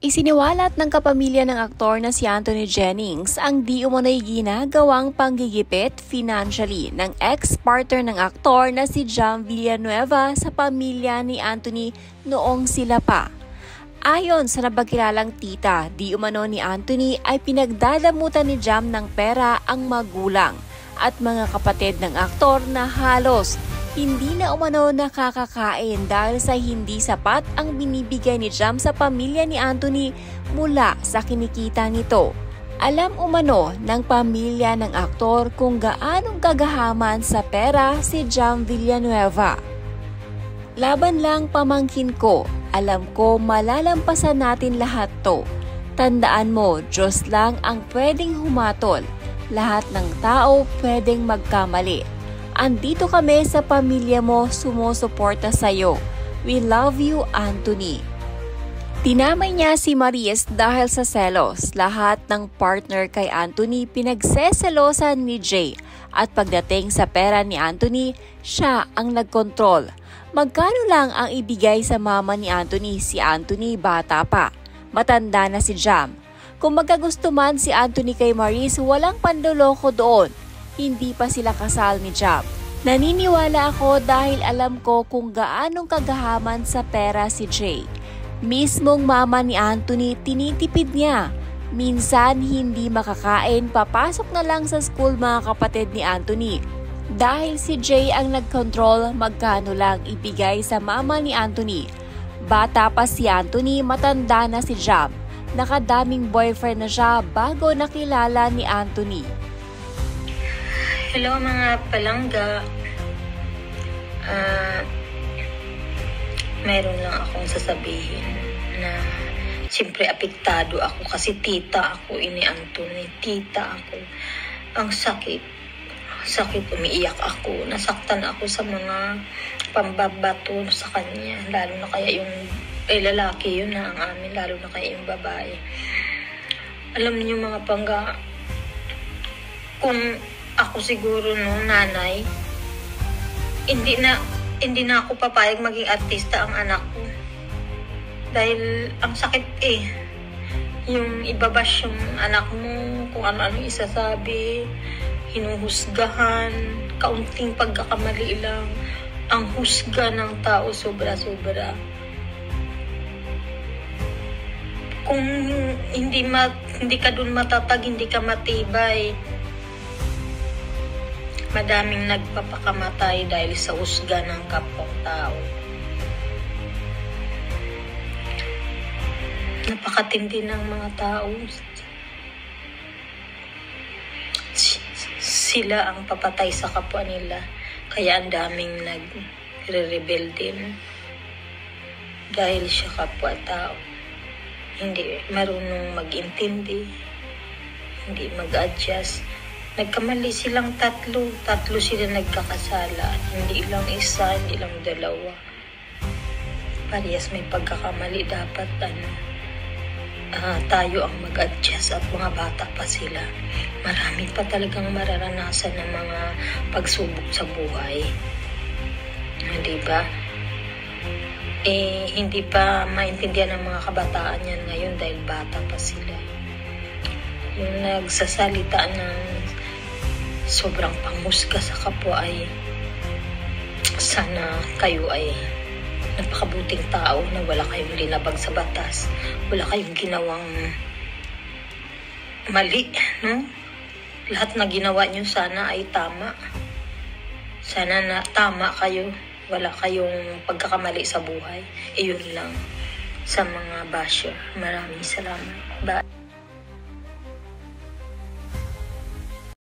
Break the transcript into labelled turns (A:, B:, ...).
A: Isiniwalat ng kapamilya ng aktor na si Anthony Jennings ang di umunay ginagawang panggigipit financially ng ex-partner ng aktor na si Jam Villanueva sa pamilya ni Anthony noong sila pa. Ayon sa nabakilalang tita, di umano ni Anthony ay pinagdadamutan ni Jam ng pera ang magulang at mga kapatid ng aktor na halos hindi na umano nakakakain dahil sa hindi sapat ang binibigay ni Jam sa pamilya ni Anthony mula sa kinikita nito. Alam umano ng pamilya ng aktor kung gaanong kagahaman sa pera si Jam Villanueva. Laban lang pamangkin ko, alam ko malalampasan natin lahat to. Tandaan mo, Diyos lang ang pwedeng humatol. Lahat ng tao pwedeng magkamali. Andito kami sa pamilya mo, sumusuporta sa'yo. We love you, Anthony. Tinamay niya si Maris dahil sa selos. Lahat ng partner kay Anthony pinagseselosan ni Jay. At pagdating sa pera ni Anthony, siya ang nagkontrol. Magkano lang ang ibigay sa mama ni Anthony? Si Anthony bata pa. Matanda na si Jam. Kung magkagusto man si Anthony kay Maris, walang pandoloko doon. Hindi pa sila kasal ni Jam. Naniniwala ako dahil alam ko kung gaanong kagahaman sa pera si Jay. Mismong mama ni Anthony tinitipid niya. Minsan hindi makakain, papasok na lang sa school mga kapatid ni Anthony. Dahil si Jay ang nagkontrol, magkano lang ibigay sa mama ni Anthony. Bata pa si Anthony, matanda na si Jam. Nakadaming boyfriend na siya bago nakilala ni Anthony.
B: Hello mga palangga. Mayroon lang akong sasabihin na siyempre apektado ako kasi tita ako ini Anthony. Tita ako. Ang sakit. Sakit, umiiyak ako. Nasaktan ako sa mga pambabato sa kanya. Lalo na kaya yung lalaki yun na ang amin. Lalo na kaya yung babae. Alam niyo mga pangga, kung ako siguro nanay, hindi na ako papayag maging artista ang anak ko. Dahil ang sakit yung ibabash yung anak mo, kung ano-ano isasabi, hinuhusgahan, kaunting pagkakamali lang, ang husga ng tao sobra-sobra. Kung hindi ka dun matatag, hindi ka matibay, madaming nagpapakamatay dahil sa husga ng kapwang tao. Napakatindi ng mga tao. Sila ang papatay sa kapwa nila. Kaya ang daming nagre-rebel din. Dahil siya kapwa tao. Hindi marunong mag-intindi. Hindi mag-adjust. Nagkamali silang tatlo sila nagkakasala. Hindi lang isa, hindi lang dalawa. Parehas may pagkakamali. Dapat tayo ang mag-adjust at mga bata pa sila. Marami pa talagang mararanasan ng mga pagsubok sa buhay. Diba? Hindi pa maintindihan ng mga kabataan yan ngayon dahil bata pa sila. Yung nagsasalita ng sobrang pangmusga sa kapwa ay sana kayo ay napakabuting tao na wala kayong linabag sa batas, wala kayong ginawang mali, no? Lahat na ginawa nyo sana ay tama. Sana na tama kayo, wala kayong pagkakamali sa buhay. Iyon lang sa mga basher. Maraming salamat. Bye.